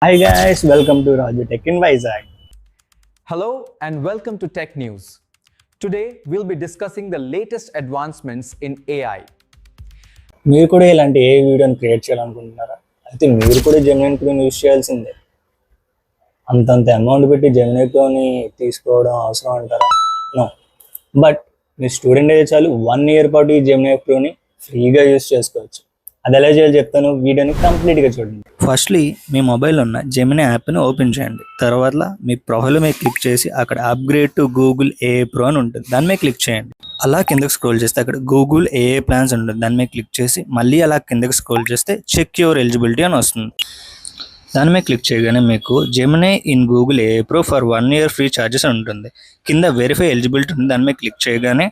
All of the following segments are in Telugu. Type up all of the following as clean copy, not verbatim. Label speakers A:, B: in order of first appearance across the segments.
A: Hi guys, welcome to Raju Tech in Vizag.
B: Hello and welcome to Tech News. Today we'll be discussing the latest advancements in AI.
A: మీరు కూడా ఇలాంటి ఏ వీడియోని క్రియేట్ చేయాలనుకుంటున్నారా? అయితే మీరు కూడా జెమినీ ప్రోని యూజ్ చేయాల్సిందే. అంతంత అమౌంట్ పెట్టి జెమినీ ప్రోని తీసుకోవడం అవసరం అంటారా? నో. బట్ మీ స్టూడెంట్ అయితే చాలు 1 year పాటు ఈ జెమినీ ప్రోని ఫ్రీగా యూజ్ చేసుకోవచ్చు. అది ఎలా చేయాలో చెప్తాను, వీడియోని కంప్లీట్గా చూడండి. ఫస్ట్లీ మీ మొబైల్ ఉన్న జెమినీ యాప్ని ఓపెన్ చేయండి. తర్వాత మీ ప్రొఫైల్ మీద క్లిక్ చేసి అక్కడ upgrade to Google AI pro అని ఉంటుంది, దాని మీద క్లిక్ చేయండి. అలా కిందకి స్క్రోల్ చేస్తే అక్కడ గూగుల్ ఏఐ ప్లాన్స్ ఉంటుంది, దాని మీద క్లిక్ చేసి మళ్ళీ అలా కిందకి స్క్రోల్ చేస్తే చెక్ యువర్ ఎలిజిబిలిటీ అని వస్తుంది. దాని మీద క్లిక్ చేయగానే మీకు Gemini in Google AI pro for 1 year free charges ఉంటుంది. కింద వెరిఫై ఎలిజిబిలిటీ ఉంది, దాని మీద క్లిక్ చేయగానే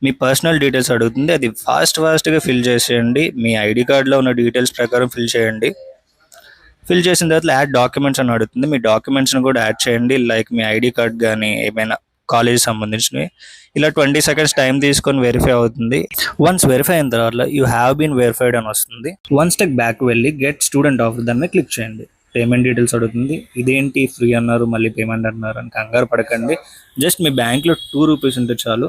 A: మీ పర్సనల్ డీటెయిల్స్ అడుగుతుంది. అది ఫాస్ట్గా ఫిల్ చేసేయండి. మీ ఐడి కార్డులో ఉన్న డీటెయిల్స్ ప్రకారం ఫిల్ చేయండి. ఫిల్ చేసిన తర్వాత యాడ్ డాక్యుమెంట్స్ అని అడుగుతుంది. మీ డాక్యుమెంట్స్ని కూడా యాడ్ చేయండి, లైక్ మీ ఐడి కార్డ్ కానీ ఏమైనా కాలేజ్ సంబంధించినవి. ఇలా 20 seconds టైం తీసుకొని వెరిఫై అవుతుంది. వన్స్ వెరిఫై అయిన తర్వాత యూ హ్యావ్ బీన్ వెరిఫైడ్ అని వస్తుంది. వన్ స్టెప్ బ్యాక్ వెళ్ళి గెట్ స్టూడెంట్ ఆఫర్ దాని మీద క్లిక్ చేయండి. పేమెంట్ డీటెయిల్స్ అడుగుతుంది. ఇదేంటి ఫ్రీ అన్నారు మళ్ళీ పేమెంట్ అన్నారు అని కంగారు పడకండి. జస్ట్ మీ బ్యాంక్లో 2 rupees ఉంటే చాలు,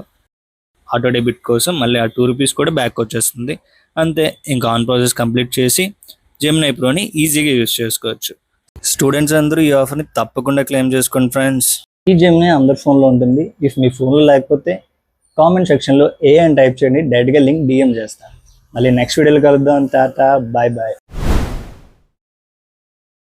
A: ఆటో డెబిట్ కోసం మళ్ళీ ఆ 2 rupees కూడా బ్యాక్ వచ్చేస్తుంది. అంతే, ఇంకా ఆన్ ప్రాసెస్ కంప్లీట్ చేసి జెమినీ ప్రోని ఈజీగా యూజ్ చేసుకోవచ్చు. స్టూడెంట్స్ అందరూ ఈ ఆఫర్ని తప్పకుండా క్లెయిమ్ చేసుకోండి ఫ్రెండ్స్. ఈ జెమినీ అందరి ఫోన్లో ఉంటుంది. ఇఫ్ మీ ఫోన్లో లేకపోతే కామెంట్ సెక్షన్లో ఏ అని టైప్ చేయండి, డైరెక్ట్గా లింక్ డిఎం చేస్తాను. మళ్ళీ నెక్స్ట్ వీడియోలో కలుద్దాం. టాటా, బాయ్ బాయ్.